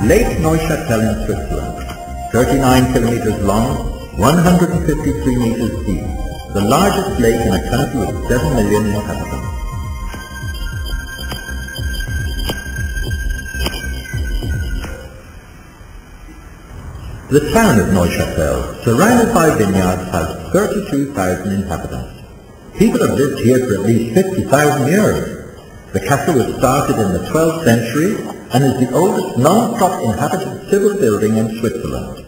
Lake Neuchatel in Switzerland, 39 kilometers long, 153 meters deep, the largest lake in a country with 7 million inhabitants. The town of Neuchatel, surrounded by vineyards, has 32,000 inhabitants. People have lived here for at least 50,000 years. The castle was started in the 12th century and is the oldest non-stop inhabited civil building in Switzerland.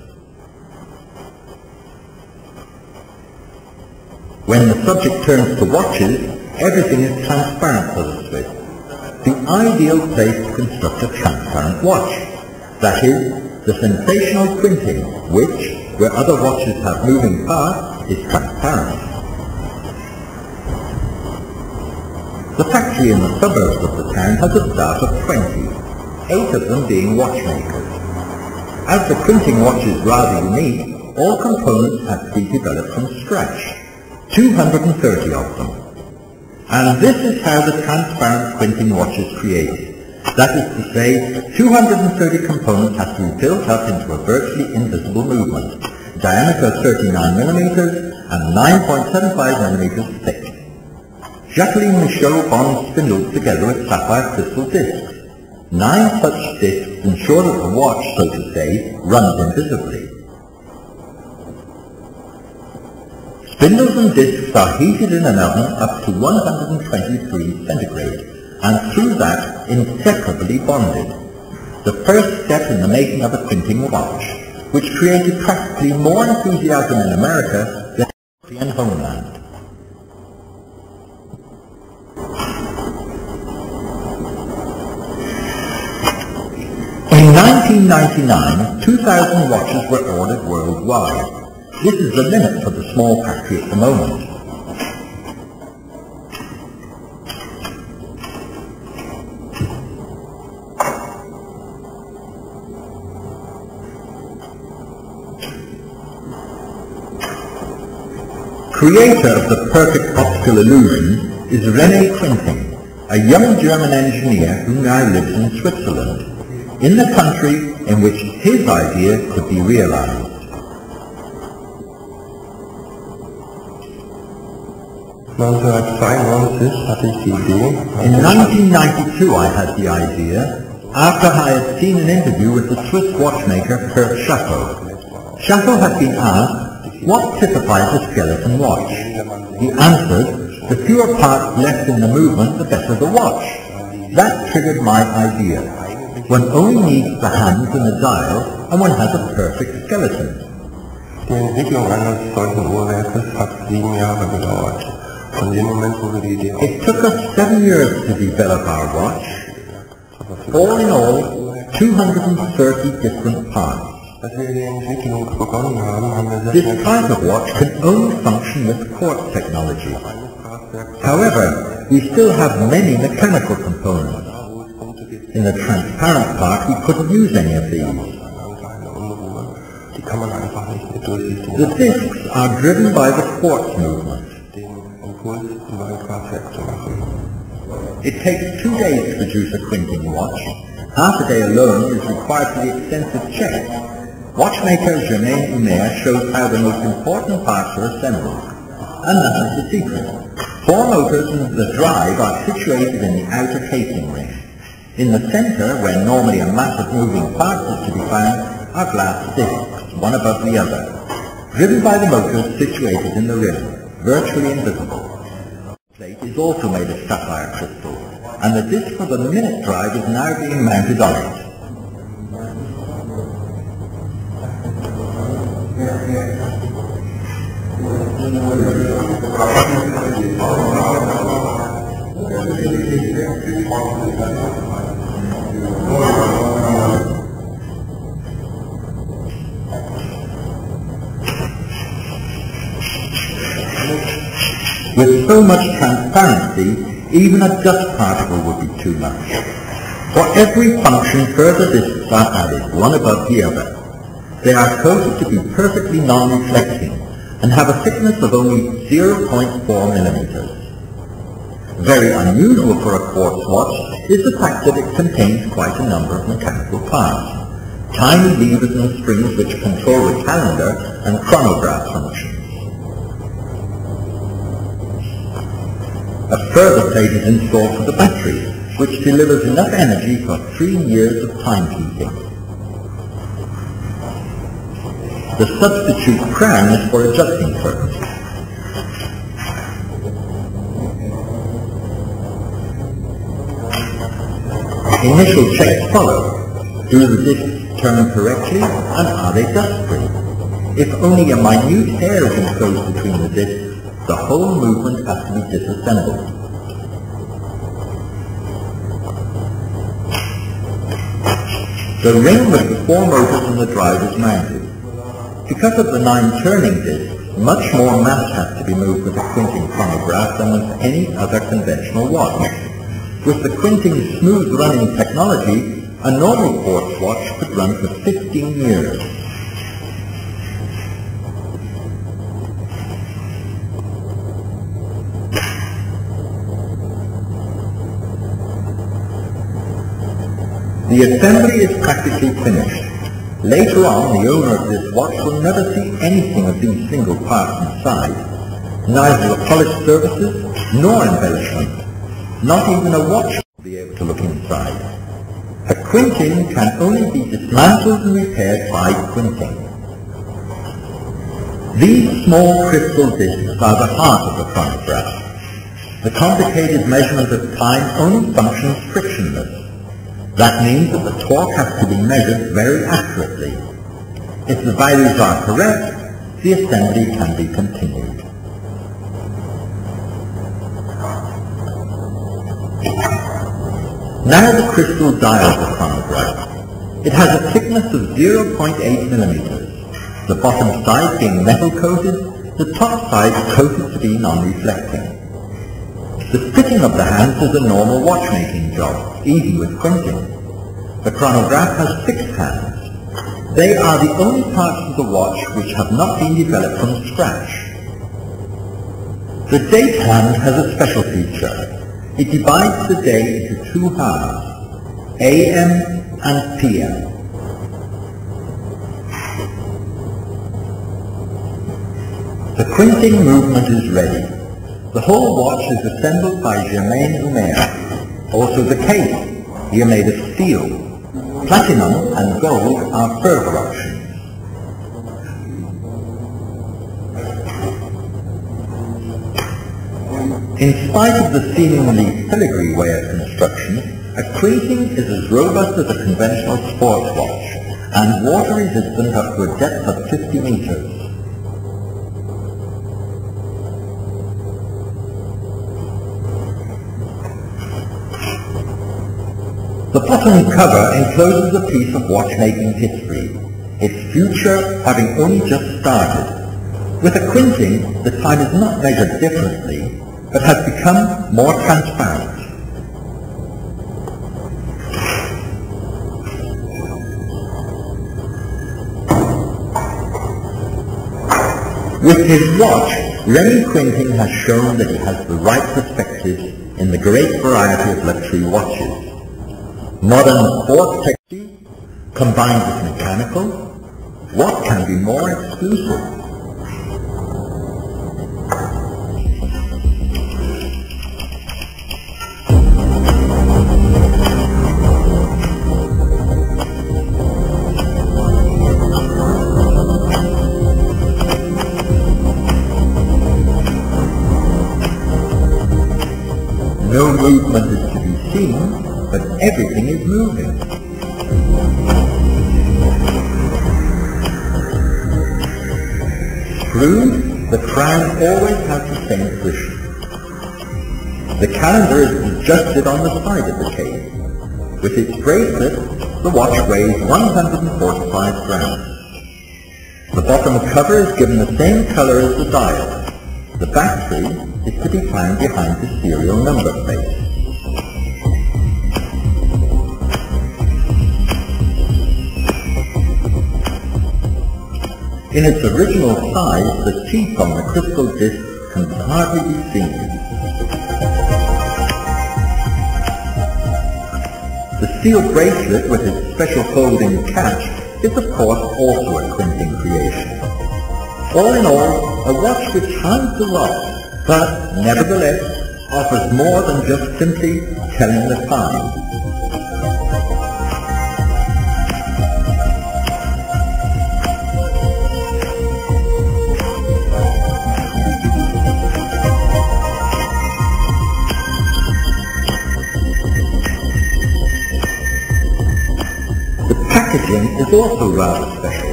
When the subject turns to watches, everything is transparent for the Swiss. The ideal place to construct a transparent watch. That is, the sensational Quinting, which, where other watches have moving parts, is transparent. The factory in the suburbs of the town has a staff of 20, 8 of them being watchmakers. As the Quinting watch is rather unique, all components have to be developed from scratch, 230 of them. And this is how the transparent Quinting watch is created. That is to say, 230 components have to be built up into a virtually invisible movement, diameter 39 millimeters and 9.75 millimeters thick. Jacqueline Michaud bonds spindles together with sapphire crystal discs. 9 such discs ensure that the watch, so to say, runs invisibly. Spindles and discs are heated in an oven up to 120 degrees centigrade, and through that inseparably bonded. The first step in the making of a Quinting watch, which created practically more enthusiasm in America than the European homeland. In 1999, 2,000 watches were ordered worldwide. This is the limit for the small factory at the moment. Creator of the perfect optical illusion is Rene Quinting, a young German engineer who now lives in Switzerland, in the country in which his idea could be realized. In 1992 I had the idea, after I had seen an interview with the Swiss watchmaker Kurt Schaffer. Schaffer had been asked, what typifies a skeleton watch? He answered, the fewer parts left in the movement, the better the watch. That triggered my idea. One only needs the hands and the dial, and one has a perfect skeleton. Die Entwicklung eines solchen Uhrwerkes hat 7 Jahre gedauert. Von dem Moment, wo wir die Idee It took us 7 years to develop our watch. All in all, 230 different parts. Als wir die Entwicklung begonnen haben, haben wir This type of watch can only function with quartz technology. However, we still have many mechanical components. In the transparent part, we couldn't use any of these. The discs are driven by the quartz movement. It takes 2 days to produce a Quinting watch. Half a day alone is required for the extensive checks. Watchmaker Rene Quinting shows how the most important parts are assembled. And that is the secret. 4 motors and the drive are situated in the outer casing ring. In the center, where normally a mass of moving parts is to be found, are glass discs, one above the other, driven by the motors situated in the rim, virtually invisible. The plate is also made of sapphire crystal, and the disc for the minute drive is now being mounted on it. With so much transparency, even a dust particle would be too much. For every function, further discs are added, one above the other. They are coated to be perfectly non-reflecting and have a thickness of only 0.4 millimeters. Very unusual for a quartz watch is the fact that it contains quite a number of mechanical parts. tiny levers and springs which control the calendar and chronograph functions. A further plate is installed for the battery, which delivers enough energy for 3 years of timekeeping. The substitute crown is for adjusting purposes. Initial checks follow. Do the discs turn correctly, and are they dust-free? If only a minute hair is enclosed between the discs, the whole movement has to be disassembled. The ring with the 4 motors and the drive is mounted. Because of the 9 turning discs, much more mass has to be moved with a Quinting chronograph than with any other conventional watch. With the Quinting smooth running technology, a normal quartz watch could run for 15 years. The assembly is practically finished. Later on, the owner of this watch will never see anything of these single parts inside, neither the polished surfaces nor embellishment. Not even a watch will be able to look inside. A Quinting can only be dismantled and repaired by Quinting. These small crystal discs are the heart of the chronograph. The complicated measurement of time only functions frictionless. That means that the torque has to be measured very accurately. If the values are correct, the assembly can be continued. Now the crystal dial of the chronograph. It has a thickness of 0.8 millimeters, the bottom side being metal coated, the top side coated to be non-reflecting. The fitting of the hands is a normal watchmaking job, easy with Quinting. The chronograph has 6 hands. They are the only parts of the watch which have not been developed from scratch. The date hand has a special feature. It divides the day into 2 halves, AM and PM. The Quinting movement is ready. The whole watch is assembled by Rene Quinting. Also the case, here made of steel. Platinum and gold are further options. In spite of the seemingly filigree way of construction, a Quinting is as robust as a conventional sports watch and water resistant up to a depth of 50 meters. The bottom cover encloses a piece of watchmaking history, its future having only just started. With a Quinting, the time is not measured differently, but has become more transparent. With his watch, Rene Quinting has shown that he has the right perspective in the great variety of luxury watches. Modern sports technology combined with mechanical, what can be more exclusive? No movement is to be seen, but everything is moving. Screwed, the crown always has the same position. The calendar is adjusted on the side of the case. With its bracelet, the watch weighs 145 grams. The bottom cover is given the same color as the dial. The battery is to be found behind the serial number plate. In its original size, the teeth on the crystal disc can hardly be seen. The steel bracelet with its special folding catch is of course also a Quinting creation. All in all, a watch which sounds the loss, but nevertheless offers more than just simply telling the time. Packaging is also rather special.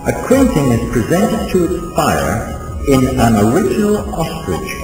A Quinting is presented to its buyer in an original ostrich